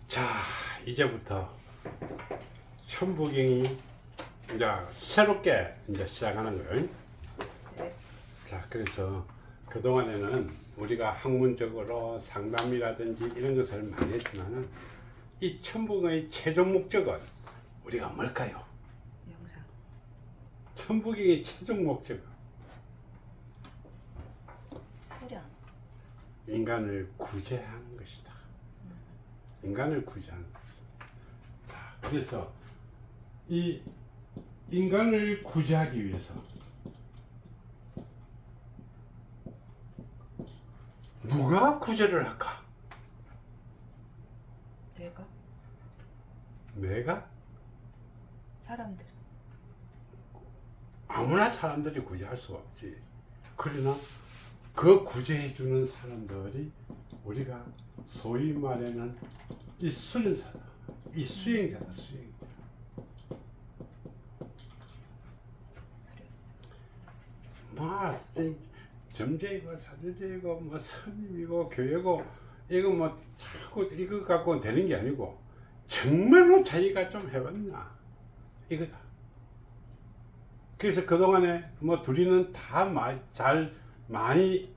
자, 이제부터 천부경이 이제 새롭게 이제 시작하는 거예요. 네. 자, 그래서 그동안에는 우리가 학문적으로 상담이라든지 이런 것을 많이 했지만은 이 천부경의 최종 목적은 우리가 뭘까요? 영상. 천부경의 최종 목적은 수련. 인간을 구제하는 것이다. 인간을 구제하는 것이다. 자, 그래서 이 인간을 구제하기 위해서 누가 구제를 할까? 내가 내가? 사람들. 아무나 사람들이 구제할 수가 없지. 그러나 그 구제해주는 사람들이 우리가 소위 말하는 이 수련사다. 이 수행자다. 수행자. 수련. 뭐 점쟁이고 사주쟁이고 뭐 스님이고 교회고 이거 뭐 자꾸 이거 갖고 되는 게 아니고 정말로 자기가 좀 해봤나 이거다. 그래서 그동안에 뭐 둘이는 다 잘 많이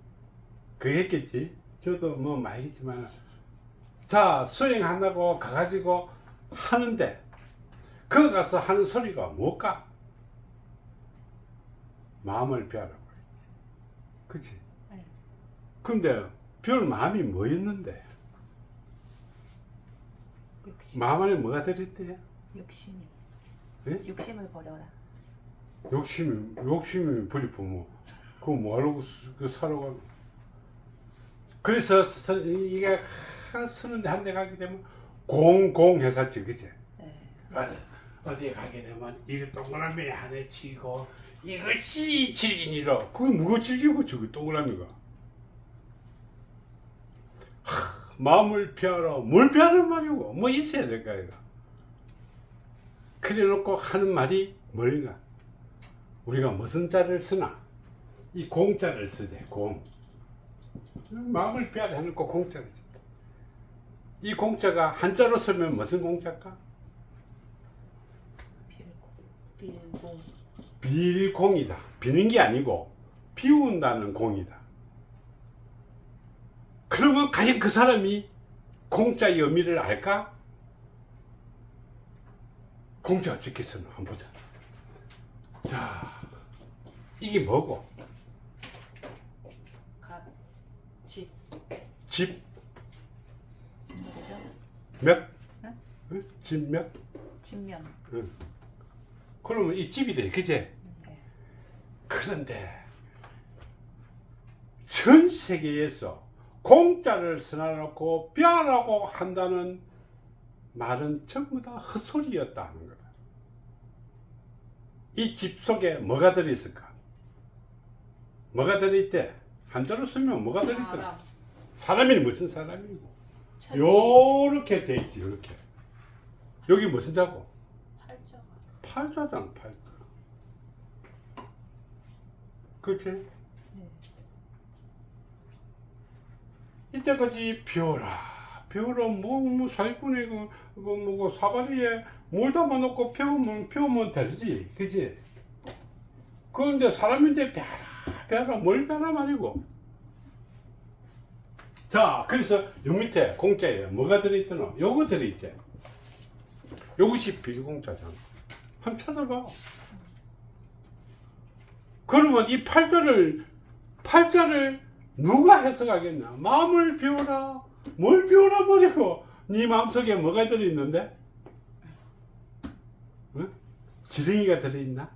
그 했겠지. 저도 뭐 많이 했지만 자 수행한다고 가가지고 하는데 그 가서 하는 소리가 뭘까? 마음을 배우라고. 그치? 네. 근데 별 마음이 뭐였는데? 욕심. 마음 안에 뭐가 들었대? 욕심이. 예? 욕심을 버려라. 욕심이 버리면 그거 뭐하려고 그 사러가. 그래서 이게 서는데 한 대 가게 되면 공회사지, 그치? 네. 어디에 가게 되면 이거 동그라미 안에 치고 이것이 질긴이라. 그게 뭐가 질기고 저기 동그라미가. 마음을 피하라. 뭘 피하는 말이고 뭐 있어야 될까 이거. 그래 놓고 하는 말이 뭘까? 우리가 무슨 자를 쓰나? 이 공자를 쓰지. 공. 마음을 피하라 해놓고 공자를 쓰지. 이 공자가 한자로 쓰면 무슨 공자일까? 빌공. 빌공이다. 비는 게 아니고 비운다는 공이다. 그러면 과연 그 사람이 공자의 의미를 알까? 공자가 어떻게 쓰나 한번 보자. 자, 이게 뭐고? 갓. 집. 집 뭐죠? 몇? 응? 응? 집 몇? 집면. 응. 그러면 이 집이 돼, 그제? 네. 그런데 전 세계에서 공짜를 써놔놓고 뼈라고 한다는 말은 전부 다 헛소리였다는 거다. 이 집 속에 뭐가 들어있을까? 뭐가 들어있대? 한자로 쓰면 뭐가 들어있더라? 사람이 무슨 사람이고? 천지. 요렇게 돼 있지, 요렇게. 여기 무슨 자고? 팔자가. 팔자잖아, 팔자. 그렇지? 네. 이때까지 비워라. 비워라, 뭐, 사기꾼이 그거 뭐고, 사다리에 물 담아놓고 피우면 되지. 그지? 그런데 사람인데 벼라, 뭘 벼라 말이고. 자, 그래서 요 밑에 공짜에 뭐가 들어있더노? 요거 들어있지. 요것이 비공짜잖아. 한번 찾아봐. 그러면 이 팔자를 누가 해석하겠나? 마음을 비워라. 뭘 비워라 버리고 네 마음속에 뭐가 들어있는데? 응? 지렁이가 들어있나?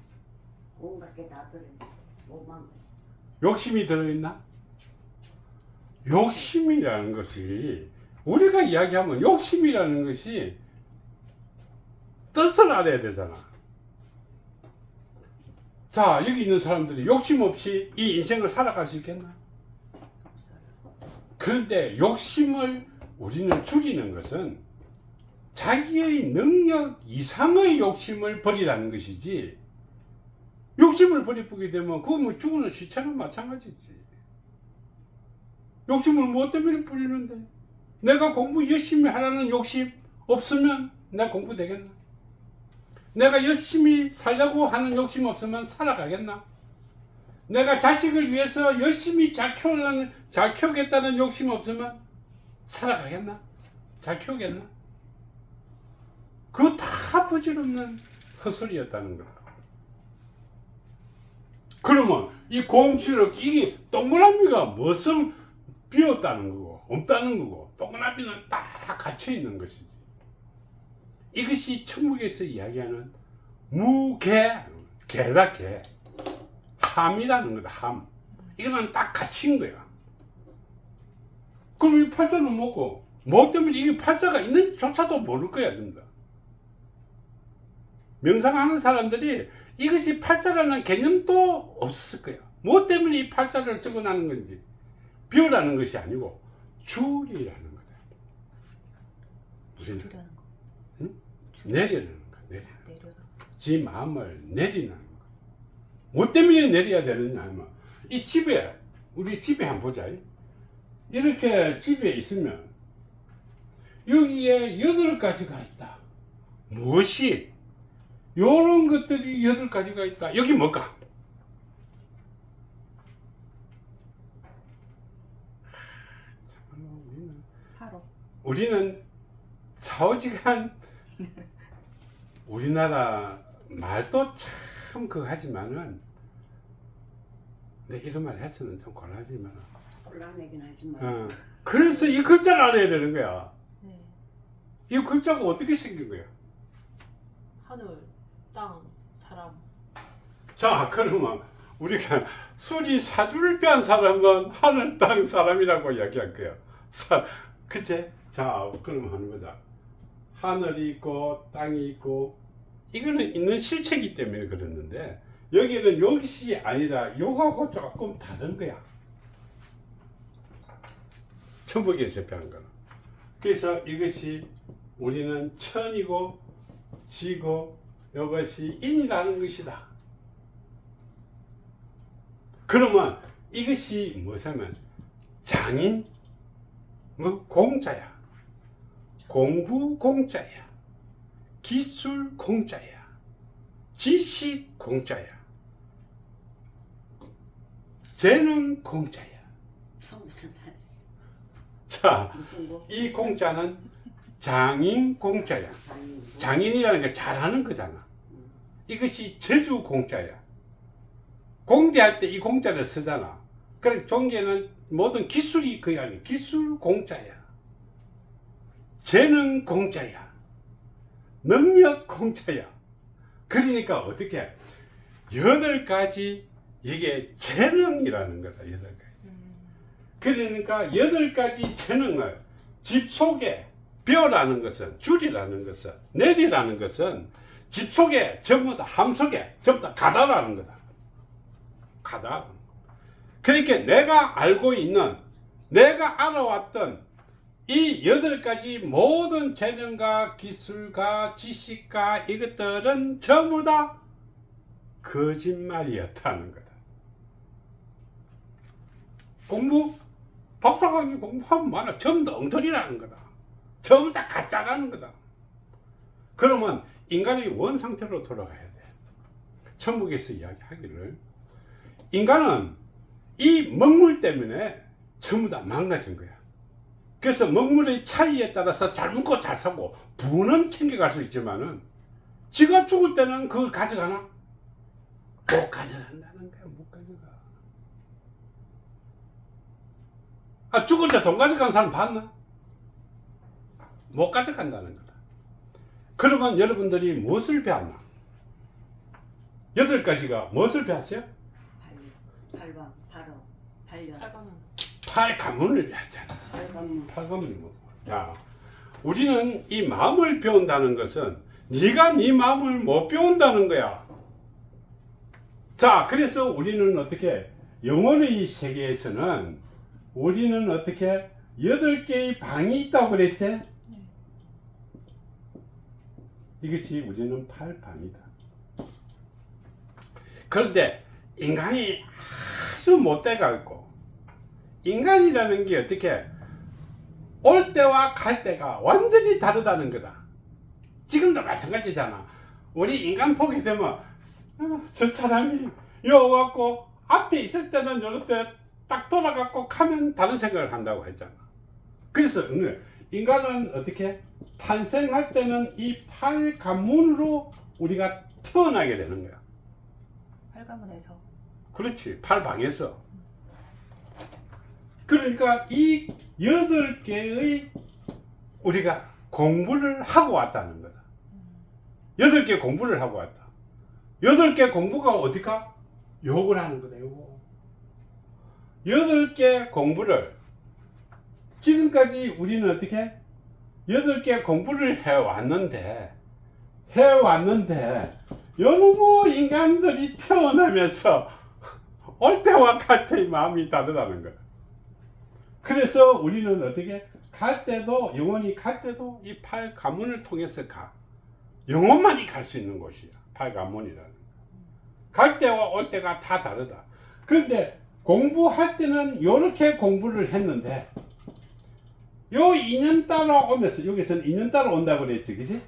온갖 게 다 들어있는 몸만 것이. 욕심이 들어있나? 욕심이라는 것이 우리가 이야기하면 욕심이라는 것이 뜻을 알아야 되잖아. 자, 여기 있는 사람들이 욕심 없이 이 인생을 살아갈 수 있겠나? 없어요. 그런데 욕심을 우리는 줄이는 것은 자기의 능력 이상의 욕심을 버리라는 것이지, 욕심을 버리게 되면 그거 뭐 죽는 시체는 마찬가지지. 욕심을 뭐 때문에 부리는데? 내가 공부 열심히 하라는 욕심, 없으면 내 공부 되겠나? 내가 열심히 살려고 하는 욕심 없으면 살아가겠나? 내가 자식을 위해서 열심히 잘 키우겠다는 욕심 없으면 살아가겠나? 잘 키우겠나? 그거 다 부질없는 헛소리였다는 거야. 그러면 이 공실력, 이게 동그라미가 무슨 비었다는 거고 없다는 거고, 동그라미는 딱 갇혀 있는 것이지. 이것이 천국에서 이야기하는 무개, 개다 개, 함이라는 거다. 함. 이거는 딱 갇힌 거야. 그럼 이 팔자는 뭐고, 뭐 때문에 이게 팔자가 있는지조차도 모를 거야, 전부 다. 명상하는 사람들이 이것이 팔자라는 개념도 없을 거야. 뭐 때문에 이 팔자를 적어놨는 건지, 비우라는 것이 아니고 줄이라는 거다. 무슨 주려는 거. 응? 내리라는 거야. 내리라는 거. 내려라. 지 마음을 내리라는 거. 뭐 때문에 내려야 되느냐 하면, 이 집에, 우리 집에 한번 보자. 이렇게 집에 있으면 여기에 8가지가 있다. 무엇이? 요런 것들이 8가지가 있다. 여기 뭘까? 바로. 우리는 좌우지간 우리나라 말도 참 그거 하지만은, 내 이런 말 해서는 좀 곤란하지만, 곤란하긴 하지만 그래서 이 글자를 알아야 되는 거야. 네. 이 글자가 어떻게 생긴 거야? 하늘, 땅, 사람. 자, 그러면 우리가 수리 사주를 빼한 사람은 하늘, 땅, 사람이라고 이야기할 거야. 그치? 자, 그럼 하는 거다. 하늘이 있고 땅이 있고, 이거는 있는 실체이기 때문에 그랬는데, 여기는 요것이 아니라 요하고 조금 다른 거야. 천국에서 배운 거는. 그래서 이것이 우리는 천이고 지고 이것이 인이라는 것이다. 그러면 이것이 무엇이냐면 장인, 뭐 공자야, 공부 공자야, 기술 공자야, 지식 공자야, 재능 공자야. 처음부터 다시 자, 무슨 뭐 이 공자는 장인 공자야. 장인이라는 게 잘하는 거잖아. 이것이 제주 공자야. 공대할 때 이 공자를 쓰잖아. 그래, 종계는 모든 기술이 거의 아니, 기술 공자야. 재능 공자야. 능력 공자야. 그러니까 어떻게 8가지, 이게 재능이라는 거다. 8가지. 그러니까 8가지 재능을 집 속에, 벼라는 것은, 줄이라는 것은, 내리라는 것은 집 속에 전부 다, 함 속에 전부 다 가다라는 거다. 가다. 그러니까 내가 알고 있는, 내가 알아왔던 이 8가지 모든 재능과 기술과 지식과 이것들은 전부 다 거짓말이었다는 거다. 박사관이 공부하면 많아. 전부 다 엉터리라는 거다. 전부 다 가짜라는 거다. 그러면 인간의 원상태로 돌아가야 돼. 천국에서 이야기하기를, 인간은 이 먹물 때문에 전부 다 망가진 거야. 그래서 먹물의 차이에 따라서 잘 먹고 잘 사고 부는 챙겨갈 수 있지만은, 지가 죽을 때는 그걸 가져가나? 못 가져간다는 거야. 못 가져가. 아, 죽을 때 돈 가져간 사람 봤나? 못 가져간다는 거다. 그러면 여러분들이 무엇을 배웠나? 8가지가 무엇을 배웠어요? 발방, 발어, 발견, 빨간만. 8가문을 배웠잖아. 발관문. 8가문이 뭐? 자, 우리는 이 마음을 배운다는 것은 네가 네 마음을 못 배운다는 거야. 자, 그래서 우리는 어떻게, 영혼의 세계에서는 우리는 어떻게 8개의 방이 있다고 그랬지? 이것이 우리는 8방이다. 그런데 인간이 아주 못돼갖고, 인간이라는 게 어떻게 올 때와 갈 때가 완전히 다르다는 거다. 지금도 마찬가지잖아. 우리 인간 보게 되면 저 사람이 여 와갖고 앞에 있을 때는 이렇게 딱 돌아갖고 가면 다른 생각을 한다고 했잖아. 그래서 인간은 어떻게 탄생할 때는 이 팔가문으로 우리가 태어나게 되는 거야. 팔가문에서. 그렇지, 팔방에서. 그러니까 이 8개의 우리가 공부를 하고 왔다는 거다. 8개 공부를 하고 왔다. 8개 공부가 어디가? 욕을 하는 거다, 요거. 8개 공부를 지금까지 우리는 어떻게? 8개 공부를 해왔는데 여러모 인간들이 태어나면서 올 때와 갈 때의 마음이 다르다는 거야. 그래서 우리는 어떻게? 갈 때도, 영원히 갈 때도 이 팔가문을 통해서 가. 영원만이 갈 수 있는 곳이야. 팔가문이라는 거. 갈 때와 올 때가 다 다르다. 그런데 공부할 때는 이렇게 공부를 했는데 요 2년 따라오면서, 여기서는 2년 따라온다고 그랬지, 그지?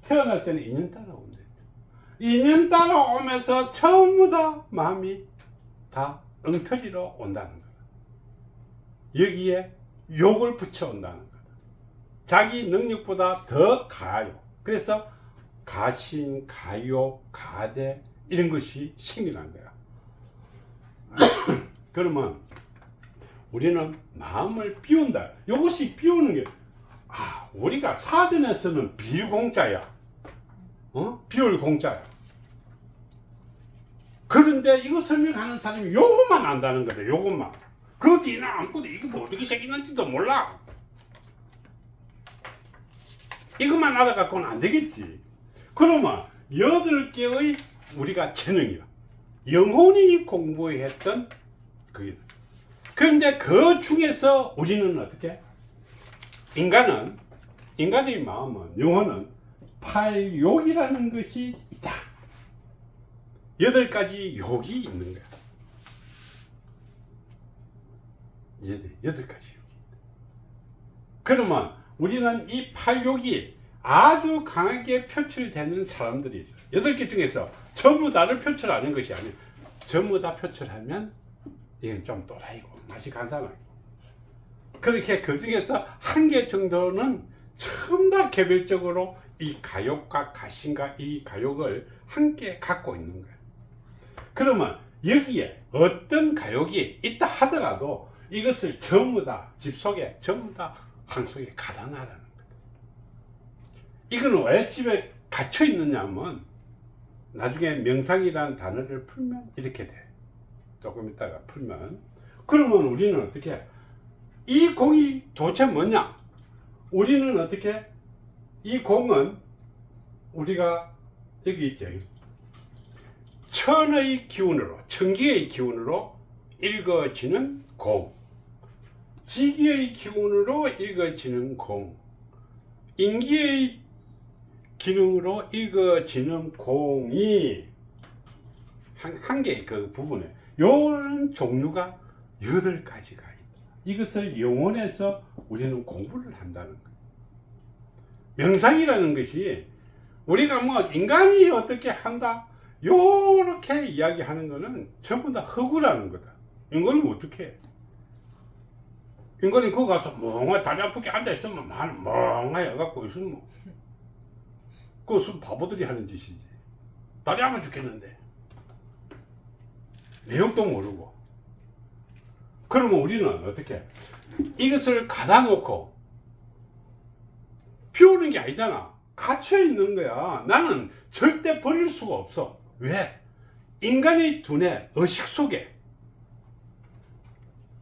태어날 때는 2년 따라온다. 2년 따라오면서 전부 다 마음이 다 엉터리로 온다는 거다. 여기에 욕을 붙여온다는 거다. 자기 능력보다 더 가요. 그래서 가신, 가욕, 가대 이런 것이 생겨난 거야. 그러면 우리는 마음을 비운다. 이것이 비우는 게, 우리가 사전에서는 비공자야. 비울 공자야. 그런데 이거 설명하는 사람이 요것만 안다는 거다. 요것만. 그 뒤는 아무것도 이거 어떻게 생겼는지도 몰라. 이것만 알아갖고는 안 되겠지. 그러면 8개의 우리가 재능이야. 영혼이 공부했던 그게. 그런데 그 중에서 우리는 어떻게? 인간의 마음은, 영혼은 팔욕이라는 것이 있다. 8가지 욕이 있는 거야. 8가지 욕이 있다. 그러면 우리는 이 팔욕이 아주 강하게 표출되는 사람들이 있어요. 8개 중에서 전부 다를 표출하는 것이 아니에요. 전부 다 표출하면 이건 좀 또라이고 맛이 간사하고, 그렇게 그 중에서 1개 정도는 전부 다 개별적으로 이 가욕과 가신과 이 가욕을 함께 갖고 있는 거예요. 그러면 여기에 어떤 가욕이 있다 하더라도 이것을 전부 다 집 속에, 전부 다 방 속에 가다 놔라는 거다. 이거는 왜 집에 갇혀 있느냐 하면 나중에 명상이라는 단어를 풀면 이렇게 돼. 조금 있다가 풀면. 그러면 우리는 어떻게 해? 이 공이 도대체 뭐냐? 우리는 어떻게? 이 공은 우리가 여기 있죠. 천의 기운으로, 천기의 기운으로 읽어지는 공, 지기의 기운으로 읽어지는 공, 인기의 기능으로 읽어지는 공이 한 개의 그 부분에 이런 종류가 8가지가 있다. 이것을 영혼에서 우리는 공부를 한다는 거예요. 명상이라는 것이 우리가 뭐 인간이 어떻게 한다 요렇게 이야기하는 거는 전부 다 허구라는 거다. 인간이 어떻게 해? 인간이 거기 가서 멍하게 다리 아프게 앉아있으면 멍하게 해갖고 있으면 그것은 바보들이 하는 짓이지. 다리 아파 죽겠는데 내용도 모르고. 그러면 우리는 어떻게 이것을 가다 놓고 비우는 게 아니잖아. 갇혀 있는 거야. 나는 절대 버릴 수가 없어. 왜? 인간의 두뇌, 의식 속에,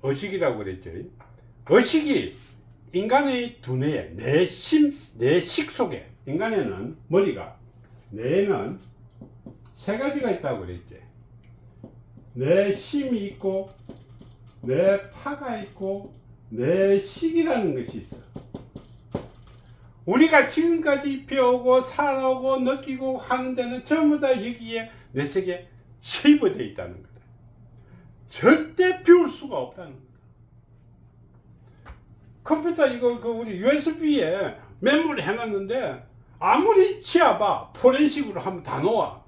의식이라고 그랬죠. 의식이 인간의 두뇌에, 내식 속에, 인간에는 머리가, 뇌에는 3가지가 있다고 그랬지. 내심이 있고, 뇌파가 있고, 내식이라는 것이 있어. 우리가 지금까지 배우고 살아오고 느끼고 하는 데는 전부 다 여기에 내 세계에 세입되어 있다는 거다. 절대 비울 수가 없다는 거다. 컴퓨터 이거 그 우리 USB에 메모리 해놨는데 아무리 치아봐 포렌식으로 하면 다 놓아.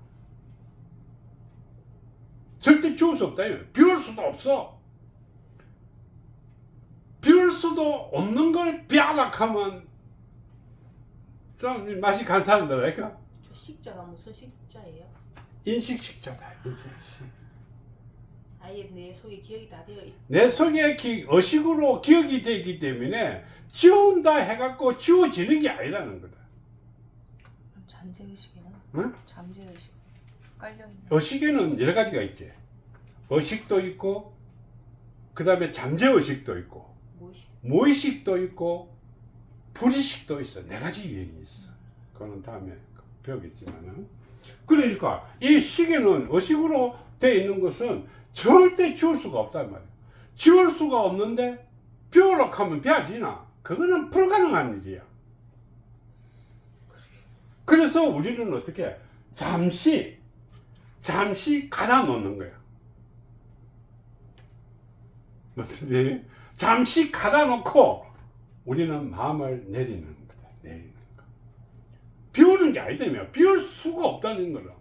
절대 지울 수 없다. 비울 수도 없어. 비울 수도 없는 걸 비아락하면 좀 맛이 간 사람들 아닐까? 저 식자가 무슨 식자예요? 인식식자다. 인식식. 아예 내 속에 기억이 다 되어 있. 내 속에 의식으로 기억이 되기 때문에 지운다 해갖고 지워지는 게 아니라는 거다. 잠재의식이나 응? 잠재의식 깔려 있는. 의식에는 여러 가지가 있지. 의식도 있고, 그 다음에 잠재의식도 있고, 무의식. 무의식도 있고, 불의식도 있어. 네 가지 유형이 있어. 그거는 다음에 배우겠지만은. 그러니까 이 식에는 의식으로 되어 있는 것은 절대 지울 수가 없단 말이야. 지울 수가 없는데 비우라 하면 비워지나? 그거는 불가능한 일이야. 그래서 우리는 어떻게 잠시 가다 놓는 거야. 어떻게? 잠시 가다 놓고 우리는 마음을 내리는 거다. 내리는 거. 비우는 게 아니다며. 비울 수가 없다는 거라.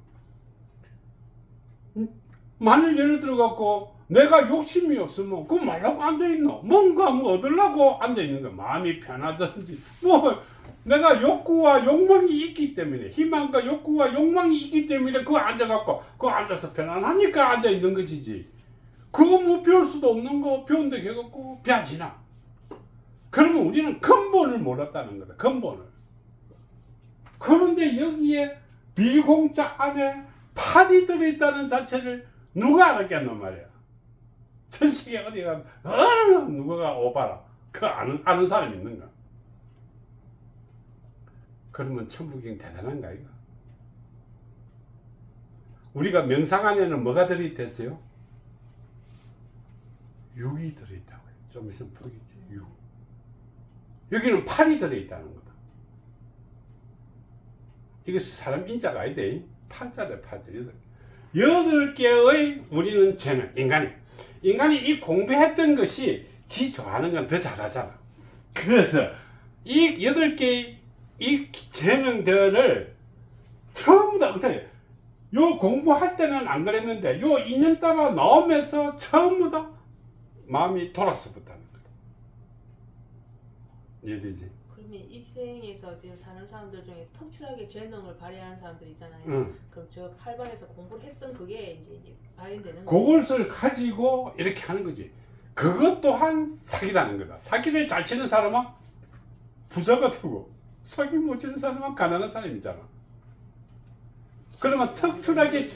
만일 예를 들어 갖고 내가 욕심이 없으면 그거 말라고 앉아있노? 뭔가 뭐 얻으려고 앉아있는 거야. 마음이 편하든지 뭐 내가 욕구와 욕망이 있기 때문에, 희망과 욕구와 욕망이 있기 때문에 그거 앉아갖고 그거 앉아서 편안하니까 앉아있는 것이지. 그거 뭐 비울 수도 없는 거 비운다 해갖고 비워지나? 그러면 우리는 근본을 몰랐다는 거다. 근본을. 그런데 여기에 비공자 안에 팔이 들어있다는 자체를 누가 알았겠노 말이야. 천식에 어디 가면 누가 오바라. 그 아는 사람이 있는가? 그러면 천부경 대단한가 이거? 우리가 명상 안에는 뭐가 들어있댔어요? 육이 들어있다고요. 좀 있으면 풀겠지. 육. 여기는 팔이 들어있다는 거다. 이것이 사람 인자가 아니다. 팔자다 팔자. 8개의 우리는 재능, 인간이 이 공부했던 것이 지 좋아하는 건 더 잘하잖아. 그래서 이 8개의 이 재능들을 처음 다 어떻게 요 공부할 때는 안 그랬는데 요 2년 따라 나오면서 처음 다 마음이 돌아서 붙다는 거다. 이해되지? 그러면 일생에서 지금 사는 사람들 중에 특출하게 재능을 발휘하는 사람들 있잖아요. 응. 그럼 저 8방에서 공부를 했던 그게 이제 발휘되는 거예요. 그것을 가지고 이렇게 하는 거지. 그것 또한 사기라는 거다. 사기를 잘 치는 사람은 부자가 되고 사기 못 치는 사람은 가난한 사람이잖아. 그러면 특출하게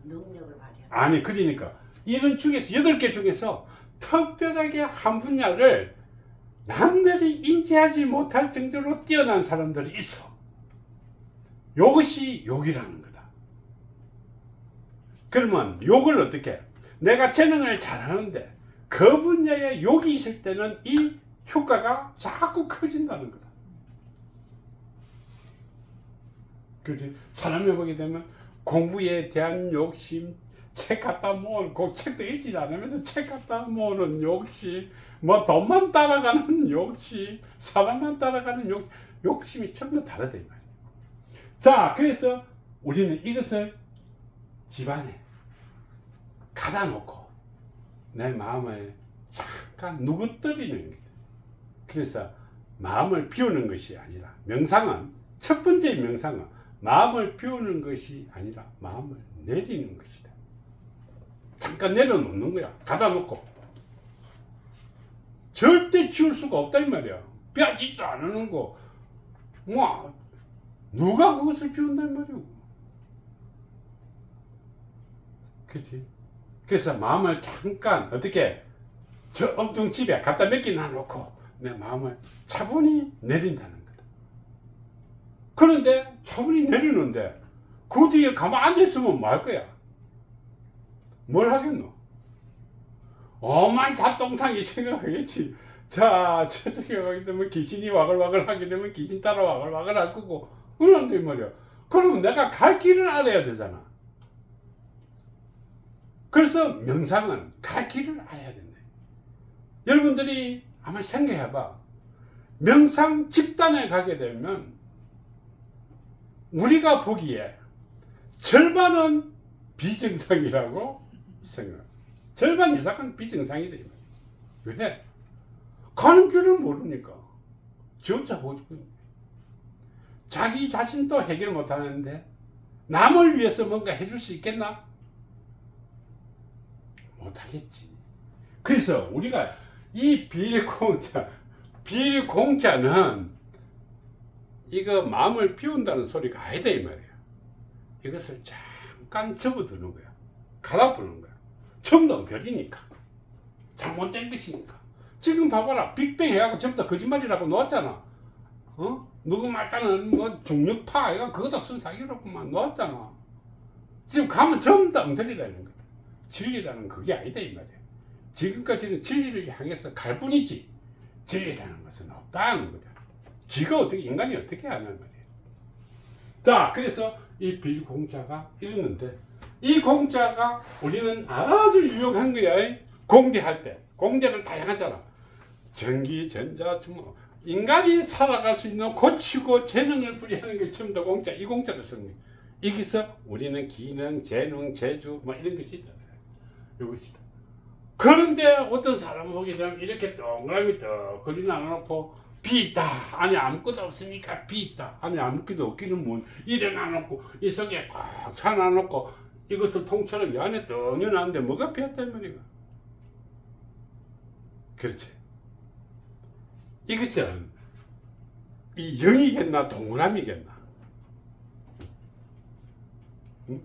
능력을 발휘하는. 아니 그러니까 이런 중에서 8개 중에서 특별하게 한 분야를 남들이 인지하지 못할 정도로 뛰어난 사람들이 있어. 이것이 욕이라는 거다. 그러면 욕을 어떻게 해? 내가 재능을 잘하는데 그 분야에 욕이 있을 때는 이 효과가 자꾸 커진다는 거다. 그렇지? 사람을 보게 되면 공부에 대한 욕심, 책 갖다 모으는, 그 책도 읽지 않으면서 책 갖다 모으는 욕심, 뭐 돈만 따라가는 욕심, 사람만 따라가는 욕심이 전부 다르다 이 말이야. 자, 그래서 우리는 이것을 집안에 가다 놓고 내 마음을 잠깐 누구뜨리는 거다. 그래서 마음을 비우는 것이 아니라 명상은 첫 번째 명상은 마음을 비우는 것이 아니라 마음을 내리는 것이다. 잠깐 내려놓는 거야. 가다 놓고 절대 지울 수가 없다 이 말이야. 비워지지도 않는 거 뭐 누가 그것을 비운다 이 말이야. 그렇지? 그래서 마음을 잠깐 어떻게 저 엄청 집에 갖다 몇 개 놔놓고 내 마음을 차분히 내린다는 거다. 그런데 차분히 내리는데 그 뒤에 가만 앉아있으면 뭐 할 거야? 뭘 하겠노? 오만 잡동상이 생각하겠지. 자, 저쪽에 가게 되면 귀신이 와글와글 하게 되면 귀신 따라 와글와글 할 거고 그런데 말이야. 그러면 내가 갈 길을 알아야 되잖아. 그래서 명상은 갈 길을 알아야 된다. 여러분들이 한번 생각해봐. 명상 집단에 가게 되면 우리가 보기에 절반은 비정상이라고 생각. 절반 이상은 비정상이다. 왜? 가는 길을 모르니까. 지 혼자 보고 자기 자신도 해결 못하는데 남을 위해서 뭔가 해줄 수 있겠나? 못하겠지. 그래서 우리가 이 비공자는 이거 마음을 비운다는 소리가 아니다 이 말이야. 이것을 잠깐 접어두는 거야. 갈아보는 거야. 전부 다 별이니까. 잘못된 것이니까. 지금 봐봐라. 빅뱅 해갖고 전부 다 거짓말이라고 놓았잖아. 누구 말따는 뭐 중력파 이거 그것도 순사기라고만 놓았잖아. 지금 가면 전부 다 엉터리라는 거다. 진리라는 그게 아니다 이 말이야. 지금까지는 진리를 향해서 갈 뿐이지 진리라는 것은 없다는 거다. 지가 어떻게 인간이 어떻게 하는 말이야. 자, 그래서 이 비공자가 이랬는데 이 공자가 우리는 아주 유용한 거야. 공대할 때 공대는 다양하잖아. 전기, 전자, 뭐 인간이 살아갈 수 있는 고치고 재능을 부리하는 게 전부 다 공자. 이 공자를 쓰는 거야. 여기서 우리는 기능, 재능, 재주 뭐 이런 것이 있다. 이것이다. 그런데 어떤 사람 보게 되면 이렇게 동그라미 떡 그리 나눠놓고 비 있다. 안에 아무것도 없으니까 비 있다. 안에 아무것도 없기는 뭐 이래 놔놓고 이 속에 꽉 차놔놓고 이것을 통째로 이 안에 떡 넣어놨는데 뭐가 비었단 말이야. 그렇지. 이것은 이 영이겠나 동그라미겠나? 응?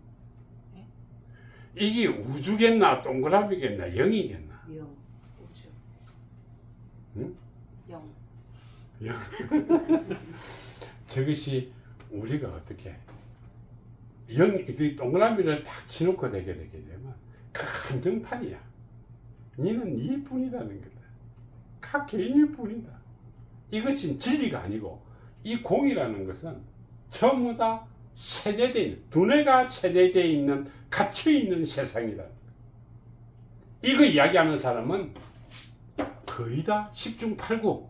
이게 우주겠나 동그라미겠나 영이겠나? 영. 우주. 응? 영. 영. 저것이 우리가 어떻게 이 동그라미를 딱 치놓고 되게 되면 그 한정판이야. 니는 니 뿐이라는 거다. 각 개인일 뿐이다. 이것이 진리가 아니고 이 공이라는 것은 전부 다 세뇌되어 있는, 두뇌가 세뇌되어 있는, 갇혀있는 세상이다. 이거 이야기하는 사람은 거의 다 10중 8구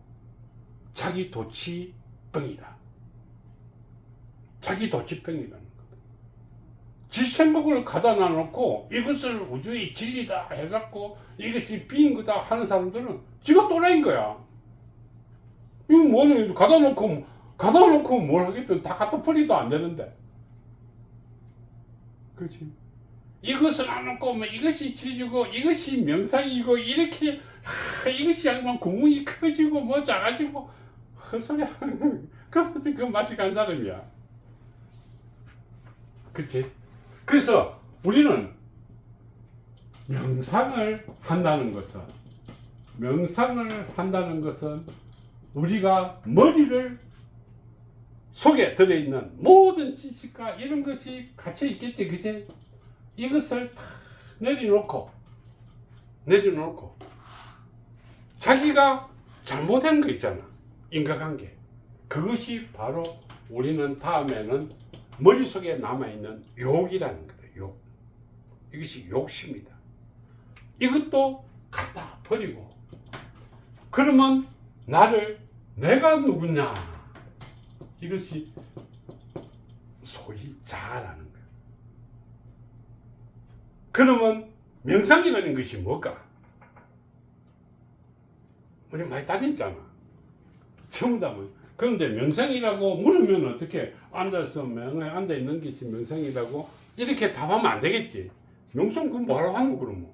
자기 도치병이다. 자기 도치병이라는 거다. 지 생각을 가다 놔놓고 이것을 우주의 진리다 해갖고 이것이 비인 거다 하는 사람들은 지가 또라이인 거야. 이거 뭐는 가다 놓고 뭘 하겠든 다 갖다 버리도 안 되는데. 그렇지. 이것을 안 놓고 뭐 이것이 진리고 이것이 명상이고 이렇게 이것이 약간 구멍이 커지고 뭐 작아지고 헛소리 하는 그 맛이 간 사람이야. 그렇지. 그래서 우리는 명상을 한다는 것은 우리가 머리를 속에 들어있는 모든 지식과 이런 것이 갇혀 있겠지, 그제? 이것을 다 내려놓고 자기가 잘못한 거 있잖아. 인과관계. 그것이 바로 우리는 다음에는 머릿속에 남아있는 욕이라는 거다. 욕. 이것이 욕심이다. 이것도 갖다 버리고 그러면 내가 누구냐? 이것이 소위 자아라는 거야. 그러면 명상이라는 것이 뭘까? 우리 많이 따졌잖아. 처음 답은. 그런데 명상이라고 물으면 어떻게 앉아서 명에 앉아 있는 것이 명상이라고 이렇게 답하면 안 되겠지. 명상 그럼 뭐하러 하는 거 그러면?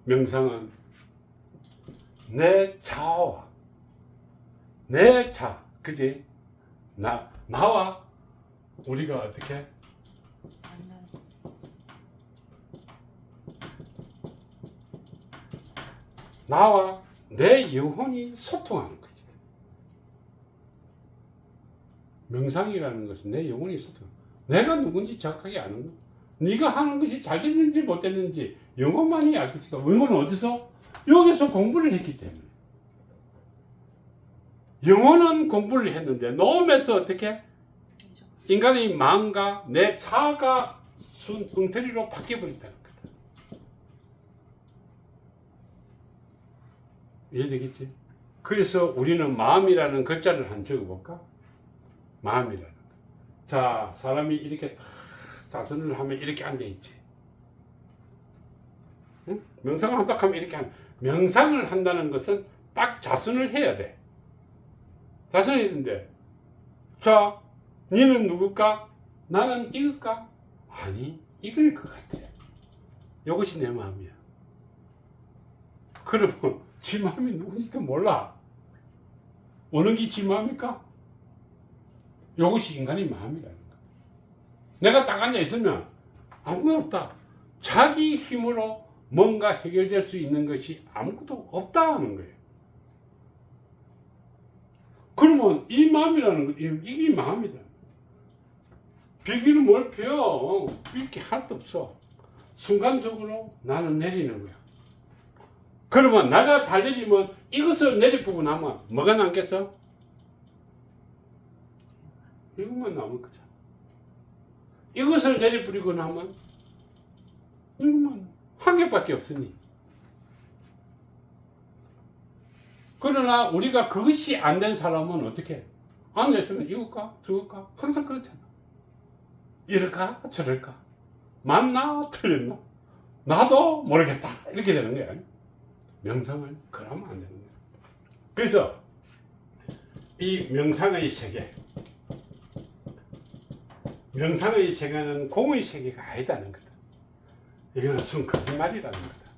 명상은 내 자아와 내 자, 그지? 나와 우리가 어떻게? 나와 내 영혼이 소통하는 것이다. 명상이라는 것은 내 영혼이 소통. 내가 누군지 정확하게 아는 거. 네가 하는 것이 잘 됐는지 못 됐는지 영혼만이 알 것이다. 영혼은 어디서? 여기서 공부를 했기 때문에. 영혼은 공부를 했는데 노음에서 어떻게? 인간의 마음과 내 자아가 엉터리로 바뀌어버린다는 거다. 이해되겠지? 그래서 우리는 마음이라는 글자를 한 적어볼까? 마음이라는. 자, 사람이 이렇게 탁 자선을 하면 이렇게 앉아있지. 응? 명상을 한다 하면 이렇게 명상을 한다는 것은 딱 자선을 해야 돼. 자선을 해야 되는데, 자, 니는 누굴까? 나는 이걸까? 아니, 이걸 것 같아. 이것이 내 마음이야. 그러면 지 마음이 누군지도 몰라. 어느 게 지 마음일까? 이것이 인간의 마음이라는 거야. 내가 딱 앉아 있으면 아무것도 없다. 자기 힘으로 뭔가 해결될 수 있는 것이 아무것도 없다 하는 거예요. 그러면 이 마음이라는 것, 이게 마음이다. 비기는 뭘 펴? 빌 게 하나도 없어. 순간적으로 나는 내리는 거야. 그러면 나가 잘 내리면 이것을 내리보고 나면 뭐가 남겠어? 이것만 남을 거잖아. 이것을 내리뿌리고 나면 이것만 한 개밖에 없으니. 그러나 우리가 그것이 안 된 사람은 어떻게 해? 앉아있으면 이것까 저것까 항상 그렇잖아. 이럴까 저럴까 맞나 틀렸나 나도 모르겠다 이렇게 되는 거야. 명상을 그러면 안 되는 거야. 그래서 이 명상의 세계, 명상의 세계는 공의 세계가 아니다는 거다. 이거는 순 거짓말이라는 거다.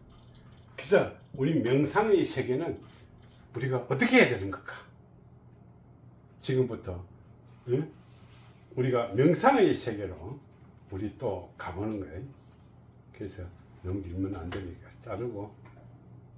그래서 우리 명상의 세계는 우리가 어떻게 해야 되는 걸까? 지금부터 응? 우리가 명상의 세계로 우리 또 가보는 거예요. 그래서 너무 길면 안 되니까 자르고